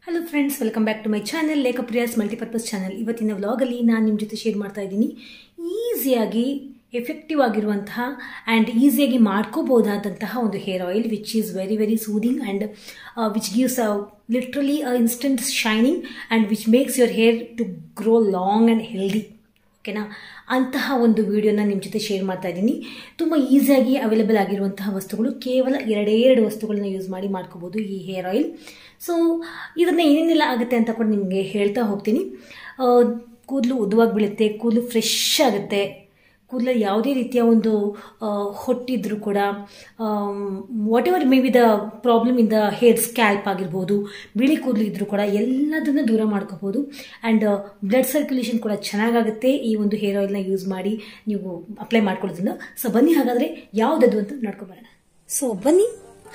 Hello friends, welcome back to my channel Lekhapriyas multipurpose channel. ಇವತ್ತಿನ ವ್ಲಾಗಲ್ಲಿ ನಾನು ನಿಮ್ಮ ಜೊತೆ ಶೇರ್ ಮಾಡ್ತಾ ಇದ್ದೀನಿ ಈಸಿಯಾಗಿ ಎಫೆಕ್ಟಿವ್ ಆಗಿರುವಂತಹ ಆ್ಯಂಡ್ ಈಸಿಯಾಗಿ ಮಾಡ್ಕೋಬಹುದಾದಂತಹ ಒಂದು hair oil which is very very soothing and which gives literally instant shining and which makes your hair to grow long and healthy. ಓಕೆನಾ, ಅಂತಹ ಒಂದು ವಿಡಿಯೋನ ನಿಮ್ಮ ಜೊತೆ ಶೇರ್ ಮಾಡ್ತಾ ಇದ್ದೀನಿ. ತುಂಬ ಈಸಿಯಾಗಿ ಅವೈಲೇಬಲ್ ಆಗಿರುವಂತಹ ವಸ್ತುಗಳು, ಕೇವಲ ಎರಡು ವಸ್ತುಗಳನ್ನ ಯೂಸ್ ಮಾಡಿ ಮಾಡ್ಕೋಬೋದು ಈ ಹೇರ್ ಆಯಿಲ್. ಸೊ ಇದನ್ನು ಏನೇನೆಲ್ಲ ಆಗುತ್ತೆ ಅಂತ ಕೂಡ ನಿಮಗೆ ಹೇಳ್ತಾ ಹೋಗ್ತೀನಿ. ಕೂದಲು ಉದ್ದವಾಗಿ ಬೀಳುತ್ತೆ, ಕೂದಲು ಫ್ರೆಶ್ ಆಗುತ್ತೆ, ಕೂದಲಲ್ಲಿ ಯಾವುದೇ ರೀತಿಯ ಒಂದು ಹೊಟ್ಟಿದ್ರೂ ಕೂಡ what ever may be the problem in the hair scalp ಆಗಿರ್ಬೋದು, ಬಿಳಿ ಕೂದಲು ಇದ್ರೂ ಕೂಡ ಎಲ್ಲದನ್ನು ದೂರ ಮಾಡ್ಕೋಬೋದು. ಆ್ಯಂಡ್ ಬ್ಲಡ್ ಸರ್ಕ್ಯುಲೇಷನ್ ಕೂಡ ಚೆನ್ನಾಗಾಗುತ್ತೆ ಈ ಒಂದು ಹೇರ್ ಆಯಿಲ್ನ ಯೂಸ್ ಮಾಡಿ ನೀವು ಅಪ್ಲೈ ಮಾಡ್ಕೊಳ್ಳೋದ್ರಿಂದ. ಸೊ ಬನ್ನಿ ಹಾಗಾದರೆ ಯಾವುದದು ಅಂತ ನೋಡ್ಕೊಬರೋಣ. ಸೊ ಬನ್ನಿ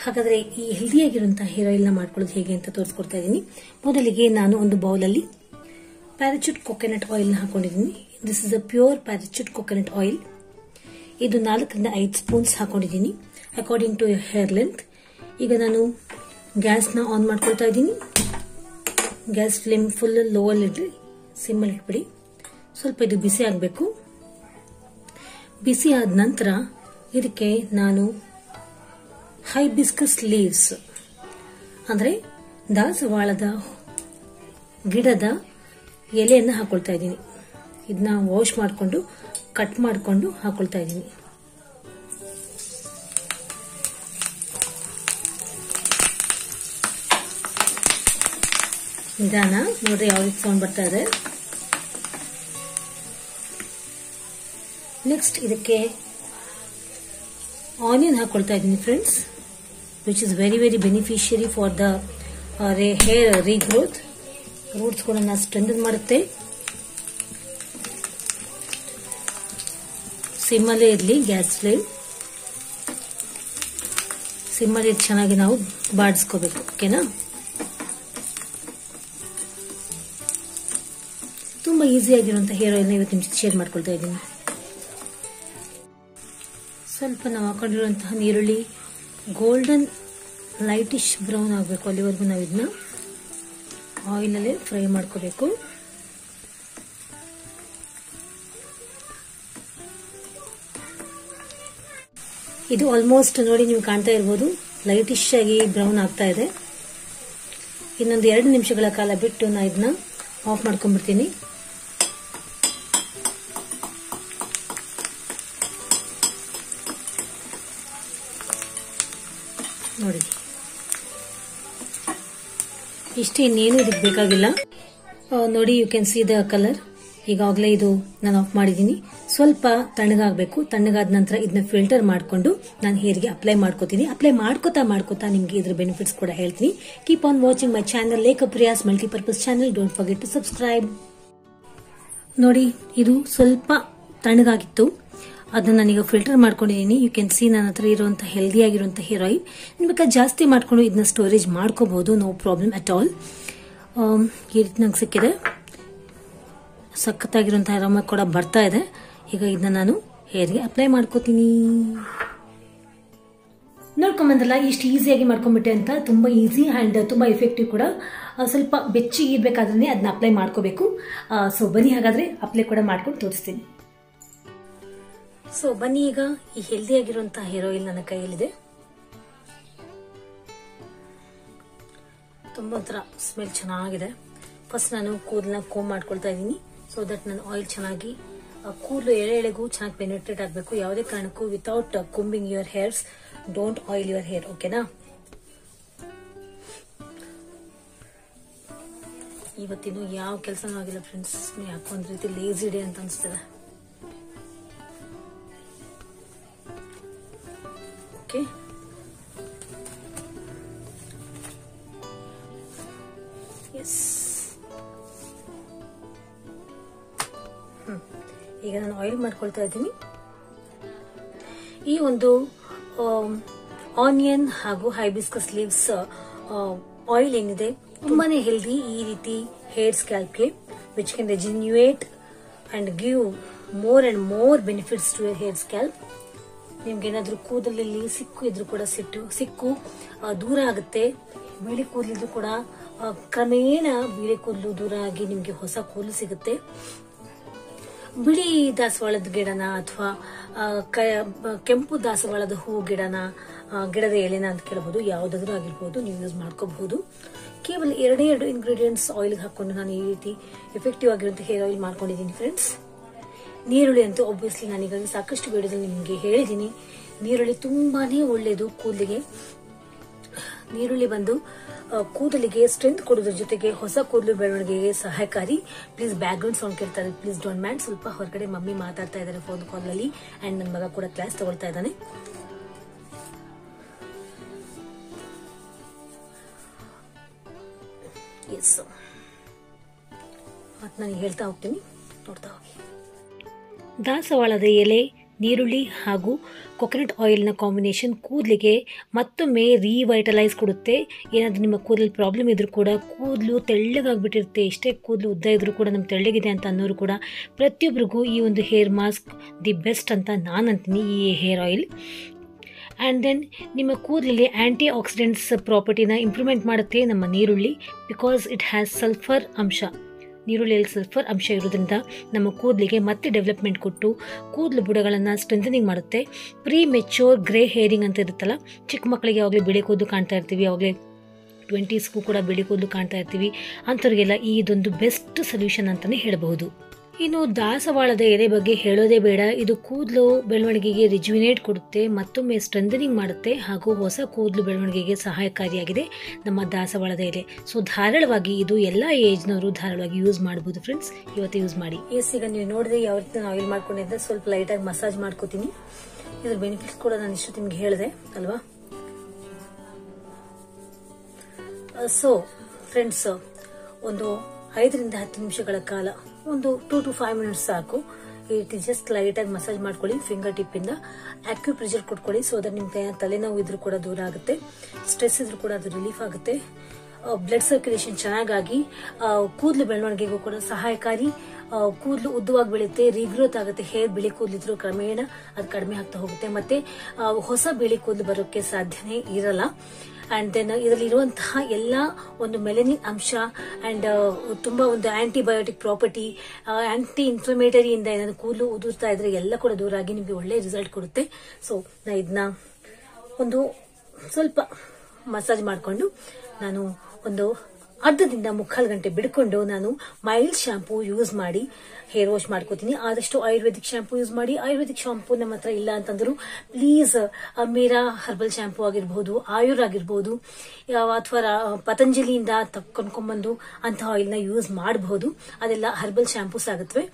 ಹಾಗಾದರೆ ಈ ಹೆಲ್ದಿಯಾಗಿರುವಂಥ ಹೇರ್ ಆಯಿಲ್ನ ಮಾಡ್ಕೊಳ್ಳೋದು ಹೇಗೆ ಅಂತ ತೋರಿಸ್ಕೊಡ್ತಾ ಇದ್ದೀನಿ. ಮೊದಲಿಗೆ ನಾನು ಒಂದು ಬೌಲಲ್ಲಿ ಪ್ಯಾರಾಚೂಟ್ ಕೊಕೊನಟ್ ಆಯಿಲ್ನ ಹಾಕೊಂಡಿದ್ದೀನಿ. This is a pure parachute coconut oil. ಇದು 4 ರಿಂದ 5 ಸ್ಪೂನ್ಸ್ ಹಾಕೊಂಡಿದ್ದೀನಿ ಅಕಾರ್ಡಿಂಗ್ ಟು ಹೇರ್ ಲೆಂತ್. ಈಗ ನಾನು ಗ್ಯಾಸ್ನ ಆನ್ ಮಾಡ್ಕೊಳ್ತಾ ಇದ್ದೀನಿ. ಗ್ಯಾಸ್ ಫ್ಲೇಮ್ ಫುಲ್ ಲೋವಲ್ಲಿ ಇಡ್ರಿ, ಸಿಮ್ಮಲ್ಲಿ ಇಟ್ಬಿಡಿ. ಸ್ವಲ್ಪ ಇದು ಬಿಸಿ ಆಗಬೇಕು. ಬಿಸಿ ಆದ ನಂತರ ಇದಕ್ಕೆ ನಾನು ಹೈಬಿಸ್ಕಸ್ ಲೀವ್ಸ್ ಅಂದರೆ ದಾಸವಾಳದ ಗಿಡದ ಎಲೆಯನ್ನು ಹಾಕೊಳ್ತಾ ಇದ್ದೀನಿ. ಇದನ್ನ ವಾಶ್ ಮಾಡಿಕೊಂಡು ಕಟ್ ಮಾಡಿಕೊಂಡು ಹಾಕೊಳ್ತಾ ಇದ್ದೀನಿ. ನಿಧಾನ ನೋಡ್ರಿ ಯಾವ ರೀತಿ ಸೌಂಡ್ ಬರ್ತಾ ಇದೆ. ನೆಕ್ಸ್ಟ್ ಇದಕ್ಕೆ ಆನಿಯನ್ ಹಾಕೊಳ್ತಾ ಇದ್ದೀನಿ friends, which is very very beneficiary for the hair regrowth. Roots ಕೂಡ ಸ್ಟ್ರೆಂಥನ್ ಮಾಡುತ್ತೆ. ಸಿಮ್ಮಲ್ಲೇ ಇರಲಿ, ಗ್ಯಾಸ್ ಫ್ಲೇಮ್ ಸಿಮ್ಮಲ್ಲಿ ಚೆನ್ನಾಗಿ ನಾವು ಬಾಡಿಸ್ಕೋಬೇಕು. ಓಕೆನಾ, ತುಂಬಾ ಈಸಿಯಾಗಿರುವಂತಹ ಹೇರ್ ಆಯಿಲ್ನ ಇವತ್ತು ನಿಮ್ಮ ಜೊತೆ ಶೇರ್ ಮಾಡ್ಕೊಳ್ತಾ ಇದ್ದೀನಿ. ಸ್ವಲ್ಪ ನಾವು ಹಾಕೊಂಡಿರುವಂತಹ ನೀರುಳ್ಳಿ ಗೋಲ್ಡನ್ ಲೈಟಿಶ್ ಬ್ರೌನ್ ಆಗಬೇಕು, ಅಲ್ಲಿವರೆಗೂ ನಾವು ಇದನ್ನ ಆಯಿಲಲ್ಲೇ ಫ್ರೈ ಮಾಡ್ಕೋಬೇಕು. ಇದು ಆಲ್ಮೋಸ್ಟ್ ನೋಡಿ ನೀವು ಕಾಣ್ತಾ ಇರ್ಬೋದು, ಲೈಟಿಶ್ ಆಗಿ ಬ್ರೌನ್ ಆಗ್ತಾ ಇದೆ. ಇನ್ನೊಂದು 2 ನಿಮಿಷಗಳ ಕಾಲ ಬಿಟ್ಟು ನಾನು ಇದನ್ನ ಆಫ್ ಮಾಡ್ಕೊಂಡ್ಬಿಡ್ತೀನಿ. ನೋಡಿ ಇಷ್ಟು, ಇನ್ನೇನು ಇದಕ್ಕೆ ಬೇಕಾಗಿಲ್ಲ. ನೋಡಿ you can see the colour. ಈಗಾಗಲೇ ಇದು ನಾನು ಆಫ್ ಮಾಡಿದ್ದೀನಿ. ಸ್ವಲ್ಪ ತಣ್ಣಗಾಗಬೇಕು. ತಣ್ಣಗಾದ ನಂತರ ಇದನ್ನ ಫಿಲ್ಟರ್ ಮಾಡಿಕೊಂಡು ನಾನು ಹೇರ್ಗೆ ಅಪ್ಲೈ ಮಾಡ್ಕೋತೀನಿ. ಅಪ್ಲೈ ಮಾಡ್ಕೋತಾ ನಿಮಗೆ ಇದ್ರ ಬೆನಿಫಿಟ್ಸ್ ಕೂಡ ಹೇಳ್ತೀನಿ. Keep on watching my channel Lekhapriyas multipurpose channel. Don't forget to subscribe. ನೋಡಿ ಇದು ಸ್ವಲ್ಪ ತಣ್ಣಗಾಗಿತ್ತು, ಅದನ್ನ ನಾನೀಗ ಫಿಲ್ಟರ್ ಮಾಡ್ಕೊಂಡಿದ್ದೀನಿ. ಯು ಕ್ಯಾನ್ ಸಿ ನನ್ನ ಹತ್ರ ಇರುವಂತಹ ಹೆಲ್ದಿ ಆಗಿರುವಂತಹ ಹೇರ್ ಆಯಿಲ್. ಬೇಕಾದ್ರೆ ಜಾಸ್ತಿ ಮಾಡ್ಕೊಂಡು ಇದನ್ನ ಸ್ಟೋರೇಜ್ ಮಾಡ್ಕೋಬಹುದು, ನೋ ಪ್ರಾಬ್ಲಮ್ ಅಟ್ ಆಲ್. ಈ ರೀತಿ ನಂಗೆ ಸಿಕ್ಕಿದೆ, ಸಖತ್ತಾಗಿರುವಂತಹ ಆರಾಮ ಕೂಡ ಬರ್ತಾ ಇದೆ. ಈಗ ಇದನ್ನ ನಾನು ಹೇರ್ಗೆ ಅಪ್ಲೈ ಮಾಡ್ಕೋತೀನಿ. ನೋಡ್ಕೊಂಬಂದ್ರಲ್ಲ ಇಷ್ಟು ಈಸಿಯಾಗಿ ಮಾಡ್ಕೊಂಡ್ಬಿಟ್ಟೆ ಅಂತ. ತುಂಬಾ ಈಸಿ ಆ್ಯಂಡ್ ತುಂಬಾ ಎಫೆಕ್ಟಿವ್ ಕೂಡ. ಸ್ವಲ್ಪ ಬೆಚ್ಚಿಗೆ ಇರಬೇಕಾದ್ರೆ ಅದನ್ನ ಅಪ್ಲೈ ಮಾಡ್ಕೋಬೇಕು. ಸೊ ಬನ್ನಿ ಹಾಗಾದ್ರೆ ಅಪ್ಲೈ ಕೂಡ ಮಾಡ್ಕೊಂಡು ತೋರಿಸ್ತೀನಿ. ಸೊ ಬನ್ನಿ, ಈಗ ಈ ಹೆಲ್ದಿ ಆಗಿರುವಂತಹ ಹೇರ್ ಆಯಿಲ್ ನನ್ನ ಕೈಯಲ್ಲಿದೆ. ತುಂಬಾ ಒಂಥರ ಸ್ಮೆಲ್ ಚೆನ್ನಾಗಿದೆ. ಫಸ್ಟ್ ನಾನು ಕೂದಲನ್ನ ಕೋಮ್ ಮಾಡ್ಕೊಳ್ತಾ ಇದ್ದೀನಿ, ಸೊ ದಟ್ ನನ್ನ ಆಯಿಲ್ ಚೆನ್ನಾಗಿ ಕೂದಲು ಎಳೆಗೂ ಚೆನ್ನಾಗಿ ಪೆನೆಟ್ರೇಟ್ ಆಗಬೇಕು. ಯಾವುದೇ ಕಾರಣಕ್ಕೂ without combing your hairs don't oil your hair. ಓಕೆನಾ, ಇವತ್ತಿನ ಯಾವ ಕೆಲಸನೂ ಆಗಿಲ್ಲ ಫ್ರೆಂಡ್ಸ್. ಯಾಕೋ ಒಂದ್ ರೀತಿ ಲೇಜಿ ಡೇ ಅಂತ ಅನ್ಸ್ತದೆ. Okay, yes. ಈಗ ನಾನು ಆಯಿಲ್ ಮಾಡ್ಕೊಳ್ತಾ ಇದ್ದೀನಿ. ಈ ಒಂದು ಆನಿಯನ್ ಹಾಗೂ ಹೈಬಿಸ್ಕಸ್ ಲೀವ್ಸ್ ಆಯಿಲ್ ಏನಿದೆ ತುಂಬಾನೇ ಹೆಲ್ದಿ. ಈ ರೀತಿ ಹೇರ್ ಸ್ಕ್ಯಾಲ್ಪ್ಗೆ which can rejuvenate and give more and more benefits to your hair scalp. ನಿಮ್ಗೇನಾದ್ರೂ ಕೂದಲಲ್ಲಿ ಸಿಕ್ಕು ಇದ್ರೂ ಕೂಡ ಸಿಕ್ಕು ದೂರ ಆಗುತ್ತೆ. ಬಿಳಿ ಕೂದಲಿದ್ರು ಕೂಡ ಕ್ರಮೇಣ ಬಿಳಿ ಕೂದಲು ದೂರ ಆಗಿ ನಿಮಗೆ ಹೊಸ ಕೂದಲು ಸಿಗುತ್ತೆ. ಬಿಳಿ ದಾಸವಾಳದ ಗಿಡನ ಅಥವಾ ಕೆಂಪು ದಾಸವಾಳದ ಹೂ ಗಿಡದ ಎಲೆನ ಅಂತ ಕೇಳಬಹುದು, ಯಾವುದಾದ್ರೂ ಆಗಿರ್ಬೋದು, ನೀವು ಯೂಸ್ ಮಾಡ್ಕೋಬಹುದು. ಕೇವಲ 2 ಇಂಗ್ರೀಡಿಯೆಂಟ್ಸ್ ಆಯಿಲ್ ಹಾಕೊಂಡು ನಾನು ಈ ರೀತಿ ಎಫೆಕ್ಟಿವ್ ಆಗಿರುವಂತಹ ಹೇರ್ ಆಯಿಲ್ ಮಾಡ್ಕೊಂಡಿದ್ದೀನಿ ಫ್ರೆಂಡ್ಸ್. ನೀರುಳ್ಳಿ ಅಂತೂ ಆಬ್ವಿಯಸ್ಲಿ ನಾನೀಗ ಸಾಕಷ್ಟು ವಿಡಿಯೋದಲ್ಲಿ ನಿಮಗೆ ಹೇಳಿದ್ದೀನಿ. ನೀರುಳ್ಳಿ ತುಂಬಾನೇ ಒಳ್ಳೆಯದು ಕೂದಲಿಗೆ. ನೀರುಳ್ಳಿ ಬಂದು ಕೂದಲಿಗೆ ಸ್ಟ್ರೆಂತ್ ಕೊಡೋದ್ರ ಜೊತೆಗೆ ಹೊಸ ಕೂದಲು ಬೆಳವಣಿಗೆಗೆ ಸಹಾಯಕಾರಿ. ಪ್ಲೀಸ್ ಬ್ಯಾಕ್ ಗ್ರೌಂಡ್ ಸೌಂಡ್ ಕೇಳ್ತಾ ಇದೆ, ಪ್ಲೀಸ್ ಡೋಂಟ್ ಮೈಂಡ್. ಸ್ವಲ್ಪ ಹೊರಗಡೆ ಮಮ್ಮಿ ಮಾತಾಡ್ತಾ ಇದ್ದಾರೆ ಫೋನ್ ಕಾಲ್ ಅಲ್ಲಿ, ಅಂಡ್ ನನ್ನ ಮಗ ಕೂಡ ಕ್ಲಾಸ್ ತಗೊಳ್ತಾ ಇದ್ದಾನೆ. ಎಸ್, ಮತ್ತೆ ನಾನು ಹೇಳ್ತಾ ಹೋಗ್ತೀನಿ, ನೋಡ್ತಾ ಹೋಗಿ. ದಾಸವಾಳದ ಎಲೆ, ನೀರುಳ್ಳಿ ಹಾಗೂ ಕೊಕೊನಟ್ ಆಯಿಲ್ನ ಕಾಂಬಿನೇಷನ್ ಕೂದಲಿಗೆ ಮತ್ತೊಮ್ಮೆ ರಿವೈಟಲೈಸ್ ಕೊಡುತ್ತೆ. ಏನಾದರೂ ನಿಮ್ಮ ಕೂದಲು ಪ್ರಾಬ್ಲಮ್ ಇದ್ರೂ ಕೂಡ, ಕೂದಲು ತೆಳ್ಳಗಾಗ್ಬಿಟ್ಟಿರುತ್ತೆ, ಎಷ್ಟೇ ಕೂದಲು ಉದ್ದ ಇದ್ರೂ ಕೂಡ ನಮ್ಗೆ ತೆಳ್ಳಗಿದೆ ಅಂತ ಅನ್ನೋರು ಕೂಡ ಪ್ರತಿಯೊಬ್ಬರಿಗೂ ಈ ಒಂದು ಹೇರ್ ಮಾಸ್ಕ್ ದಿ ಬೆಸ್ಟ್ ಅಂತ ನಾನು ಅಂತೀನಿ, ಈ ಹೇರ್ ಆಯಿಲ್. ಆ್ಯಂಡ್ ದೆನ್ ನಿಮ್ಮ ಕೂದಲಲ್ಲಿ ಆ್ಯಂಟಿ ಆಕ್ಸಿಡೆಂಟ್ಸ್ ಪ್ರಾಪರ್ಟಿನ ಇಂಪ್ರೂವ್ಮೆಂಟ್ ಮಾಡುತ್ತೆ ನಮ್ಮ ನೀರುಳ್ಳಿ. ಬಿಕಾಸ್ ಇಟ್ ಹ್ಯಾಸ್ ಸಲ್ಫರ್ ಅಂಶ. ನೀರುಳ್ಳಿಯಲ್ಲಿ ಸಲ್ಫರ್ ಅಂಶ ಇರೋದ್ರಿಂದ ನಮ್ಮ ಕೂದಲಿಗೆ ಮತ್ತೆ ಡೆವಲಪ್ಮೆಂಟ್ ಕೊಟ್ಟು ಕೂದಲು ಬುಡಗಳನ್ನು ಸ್ಟ್ರೆಂಥನಿಂಗ್ ಮಾಡುತ್ತೆ. ಪ್ರೀ ಮೆಚ್ಯೂರ್ ಗ್ರೇ ಹೇರಿಂಗ್ ಅಂತ ಇರುತ್ತಲ್ಲ, ಚಿಕ್ಕ ಮಕ್ಕಳಿಗೆ ಯಾವಾಗಲೇ ಬಿಳಿ ಕೂದಲು ಕಾಣ್ತಾ ಇರ್ತೀವಿ, ಯಾವಾಗಲೇ 20ಸ್ಗೂ ಕೂಡ ಬಿಳಿ ಕೂದಲು ಕಾಣ್ತಾ ಇರ್ತೀವಿ, ಅಂಥವ್ರಿಗೆಲ್ಲ ಇದೊಂದು ಬೆಸ್ಟ್ ಸೊಲ್ಯೂಷನ್ ಅಂತಲೇ ಹೇಳಬಹುದು. ಇನ್ನು ದಾಸವಾಳದ ಎಲೆ ಬಗ್ಗೆ ಹೇಳೋದೇ ಬೇಡ. ಇದು ಕೂದಲು ಬೆಳವಣಿಗೆಗೆ ರಿಜುವಿನೇಟ್ ಕೊಡುತ್ತೆ, ಮತ್ತೊಮ್ಮೆ ಸ್ಟ್ರೆಂಥನಿಂಗ್ ಮಾಡುತ್ತೆ ಹಾಗೂ ಹೊಸ ಕೂದಲು ಬೆಳವಣಿಗೆಗೆ ಸಹಾಯಕಾರಿಯಾಗಿದೆ ನಮ್ಮ ದಾಸವಾಳದ ಎಲೆ. ಸೊ ಧಾರಾಳವಾಗಿ ಇದು ಎಲ್ಲ ಏಜ್ನವರು ಧಾರಾಳವಾಗಿ ಯೂಸ್ ಮಾಡಬಹುದು ಫ್ರೆಂಡ್ಸ್. ಇವತ್ತು ಯೂಸ್ ಮಾಡಿ. ಈಗ ನೀವು ನೋಡಿದ್ರೆ ಯಾವ ರೀತಿ ನಾನು ಆಯಿಲ್ ಮಾಡ್ಕೊಂಡಿದ್ದೆ, ಸ್ವಲ್ಪ ಲೈಟಾಗಿ ಮಸಾಜ್ ಮಾಡ್ಕೋತೀನಿ. ಇದ್ರ ಬೆನಿಫಿಟ್ಸ್ ಕೂಡ ನಾನು ಇಷ್ಟು ನಿಮ್ಗೆ ಹೇಳಿದೆ ಅಲ್ವಾ. ಸೊ ಫ್ರೆಂಡ್ಸ್, ಒಂದು 5ರಿಂದ 10 ನಿಮಿಷಗಳ ಕಾಲ, ಒಂದು 2 to 5 minutes ಸಾಕು. ಈ ರೀತಿ ಜಸ್ಟ್ ಲೈಟಾಗಿ ಮಸಾಜ್ ಮಾಡ್ಕೊಳ್ಳಿ ಫಿಂಗರ್ ಟಿಪ್ ಇಂದ. ಆಕ್ಯುಪ್ರೆಷರ್ ಕೊಟ್ಕೊಳ್ಳಿ, ಸೊ ದಟ್ ನಿಮ್ಗೆ ತಲೆನೋವು ಇದ್ರೂ ಕೂಡ ದೂರ ಆಗುತ್ತೆ, ಸ್ಟ್ರೆಸ್ ಇದ್ರೂ ಕೂಡ ಅದು ರಿಲೀಫ್ ಆಗುತ್ತೆ. ಬ್ಲಡ್ ಸರ್ಕ್ಯುಲೇಷನ್ ಚೆನ್ನಾಗಾಗಿ ಕೂದಲು ಬೆಳವಣಿಗೆಗೂ ಕೂಡ ಸಹಾಯಕಾರಿ. ಕೂದಲು ಉದ್ದವಾಗಿ ಬೆಳೆಯುತ್ತೆ, ರೀಗ್ರೋತ್ ಆಗುತ್ತೆ. ಹೇರ್ ಬಿಳಿ ಕೂದಲಿದ್ರು ಕ್ರಮೇಣ ಅದು ಕಡಿಮೆ ಆಗ್ತಾ ಹೋಗುತ್ತೆ, ಮತ್ತೆ ಹೊಸ ಬಿಳಿ ಕೂದಲು ಬರೋಕ್ಕೆ ಸಾಧ್ಯನೇ ಇರಲ್ಲ. ಅಂಡ್ ದೆನ್ ಇದರಲ್ಲಿ ಇರುವಂತಹ ಎಲ್ಲ ಒಂದು ಮೆಲನಿನ್ ಅಂಶ ಅಂಡ್ ತುಂಬಾ ಒಂದು ಆಂಟಿಬಯೋಟಿಕ್ ಪ್ರಾಪರ್ಟಿ, ಆಂಟಿ ಇನ್ಫ್ಲಮೇಟರಿ ಇಂದ ಏನಾದ್ರು ಕೂದಲು ಉದುರ್ತಾ ಇದ್ರೆ ಎಲ್ಲ ಕೂಡ ದೂರ ಆಗಿ ನಿಮಗೆ ಒಳ್ಳೆ ರಿಸಲ್ಟ್ ಕೊಡುತ್ತೆ. ಸೊ ನಾ ಇದನ್ನ ಒಂದು ಸ್ವಲ್ಪ ಮಸಾಜ್ ಮಾಡಿಕೊಂಡು ನಾನು ಒಂದು ಅರ್ಧದಿಂದ 3/4 ಗಂಟೆ ಬಿಡ್ಕೊಂಡು ನಾನು ಮೈಲ್ಡ್ ಶಾಂಪೂ ಯೂಸ್ ಮಾಡಿ ಹೇರ್ ವಾಶ್ ಮಾಡ್ಕೋತೀನಿ. ಆದಷ್ಟು ಆಯುರ್ವೇದಿಕ್ ಶಾಂಪೂ ಯೂಸ್ ಮಾಡಿ. ಆಯುರ್ವೇದಿಕ್ ಶಾಂಪೂ ನಮ್ಮ ಹತ್ರ ಇಲ್ಲ ಅಂತಂದ್ರು ಪ್ಲೀಸ್ ಮೀರಾ ಹರ್ಬಲ್ ಶಾಂಪೂ ಆಗಿರ್ಬೋದು, ಆಯುರ್ ಆಗಿರ್ಬೋದು, ಅಥವಾ ಪತಂಜಲಿಯಿಂದ ಕೊಂಡ್ಕೊಂಡ್ಬಂದು ಅಂತ ಆಯಿಲ್ ನ ಯೂಸ್ ಮಾಡಬಹುದು. ಅದೆಲ್ಲ ಹರ್ಬಲ್ ಶಾಂಪೂಸ್ ಆಗುತ್ತವೆ.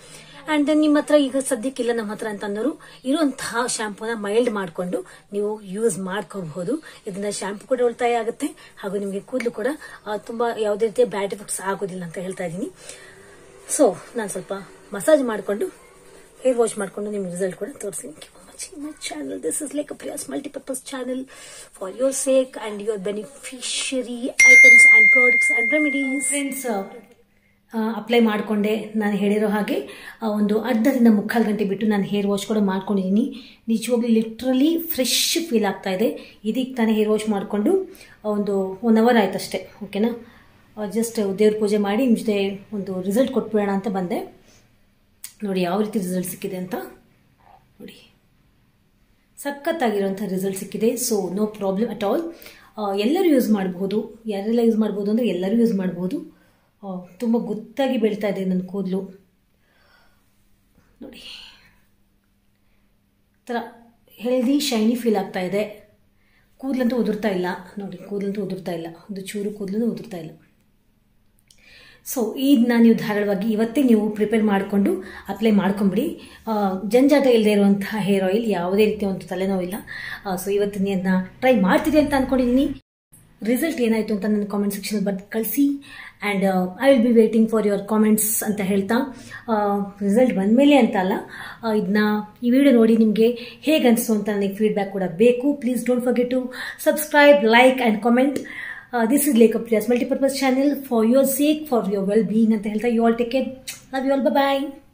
ಅಂಡ್ ದೆನ್ ನಿಮ್ಮ ಹತ್ರ ಈಗ ಸದ್ಯಕ್ಕಿಲ್ಲ ನಮ್ಮ ಹತ್ರ ಅಂತ ಅನ್ನೋರು ಇರುವಂತಹ ಶಾಂಪೂನ ಮೈಲ್ಡ್ ಮಾಡಿಕೊಂಡು ನೀವು ಯೂಸ್ ಮಾಡ್ಕೋಬಹುದು. ಇದನ್ನ ಶಾಂಪೂ ಕೂಡ ಉಳಿತಾಯ ಆಗುತ್ತೆ ಹಾಗೂ ನಿಮಗೆ ಕೂದಲು ಕೂಡ ತುಂಬಾ ಯಾವುದೇ ರೀತಿಯ ಬ್ಯಾಡ್ ಎಫೆಕ್ಟ್ಸ್ ಆಗೋದಿಲ್ಲ ಅಂತ ಹೇಳ್ತಾ ಇದ್ದೀನಿ. ಸೊ ನಾನು ಸ್ವಲ್ಪ ಮಸಾಜ್ ಮಾಡಿಕೊಂಡು ಹೇರ್ ವಾಶ್ ಮಾಡಿಕೊಂಡು ನಿಮ್ಗೆ ರಿಸಲ್ಟ್ ಕೂಡ ತೋರಿಸ್ತೀನಿ. My channel, this is Lekha Priya's multi-purpose channel for your sake and your beneficiary items and products and remedies. Friends, apply ಮಾಡಿಕೊಂಡೆ ನಾನು ಹೇಳಿರೋ ಹಾಗೆ ಒಂದು ಅರ್ಧದಿಂದ 3/4 ಗಂಟೆ ಬಿಟ್ಟು ನಾನು ಹೇರ್ ವಾಶ್ ಕೂಡ ಮಾಡ್ಕೊಂಡಿದ್ದೀನಿ. ನಿಜವಾಗ್ಲೂ ಲಿಟ್ರಲಿ ಫ್ರೆಶ್ ಫೀಲ್ ಆಗ್ತಾ ಇದೆ. ಇದಕ್ಕೆ ತಾನೇ ಹೇರ್ ವಾಶ್ ಮಾಡಿಕೊಂಡು ಒಂದು 1 hour ಆಯ್ತಷ್ಟೇ. ಓಕೆನಾ, ಜಸ್ಟ್ ದೇವ್ರ ಪೂಜೆ ಮಾಡಿ ನಿಮ್ಮ ಜೊತೆ ಒಂದು ರಿಸಲ್ಟ್ ಕೊಟ್ಬಿಡೋಣ ಅಂತ ಬಂದೆ. ನೋಡಿ ಯಾವ ರೀತಿ ರಿಸಲ್ಟ್ ಸಿಕ್ಕಿದೆ ಅಂತ ನೋಡಿ, ಸಖತ್ತಾಗಿರೋಂಥ ರಿಸಲ್ಟ್ ಸಿಕ್ಕಿದೆ. So no problem at all. ಎಲ್ಲರೂ ಯೂಸ್ ಮಾಡಬಹುದು. ಯಾರೆಲ್ಲ ಯೂಸ್ ಮಾಡ್ಬೋದು ಅಂದರೆ ಎಲ್ಲರೂ ಯೂಸ್ ಮಾಡ್ಬೋದು. ತುಂಬ ಗೊತ್ತಾಗಿ ಬೆಳೀತಾ ಇದೆ ನನ್ನ ಕೂದಲು ನೋಡಿ, ಥರ ಹೆಲ್ದಿ ಶೈನಿ ಫೀಲ್ ಆಗ್ತಾ ಇದೆ. ಕೂದಲಂತೂ ಉದುರ್ತಾ ಇಲ್ಲ ನೋಡಿ, ಕೂದಲಂತೂ ಉದುರ್ತಾ ಇಲ್ಲ, ಒಂದು ಚೂರು ಕೂದಲು ಉದುರ್ತಾ ಇಲ್ಲ. ಸೊ ಇದನ್ನ ನೀವು ಧಾರಾಳವಾಗಿ ಇವತ್ತೇ ನೀವು ಪ್ರಿಪೇರ್ ಮಾಡಿಕೊಂಡು ಅಪ್ಲೈ ಮಾಡ್ಕೊಂಬಿಡಿ. ಜಂಜಾಟ ಇಲ್ಲದೆ ಇರುವಂತಹ ಹೇರ್ ಆಯಿಲ್, ಯಾವುದೇ ರೀತಿಯ ಒಂದು ತಲೆನೋವಿಲ್ಲ. ಸೊ ಇವತ್ತು ಅದನ್ನ ಟ್ರೈ ಮಾಡ್ತೀರಿ ಅಂತ ಅಂದ್ಕೊಂಡಿದ್ದೀನಿ. ರಿಸಲ್ಟ್ ಏನಾಯಿತು ಅಂತ ನನ್ನ ಕಾಮೆಂಟ್ ಸೆಕ್ಷನ್ ಬರೆದು ಕಳಿಸಿ. And I will be waiting for your comments ಅಂತ ಹೇಳ್ತಾ, ರಿಸಲ್ಟ್ ಬಂದಮೇಲೆ ಅಂತ ಅಲ್ಲ, ಇದನ್ನ ಈ ವಿಡಿಯೋ ನೋಡಿ ನಿಮಗೆ ಹೇಗೆ ಅನಿಸ್ತು ಅಂತ ನನಗೆ ಫೀಡ್ಬ್ಯಾಕ್ ಕೂಡ ಬೇಕು. Please don't forget to subscribe, like and comment. This is Lekha Priya's multi-purpose channel for your sake, for your well-being ಅಂತ ಹೇಳ್ತಾ, you all take care. Love you all. Bye-bye.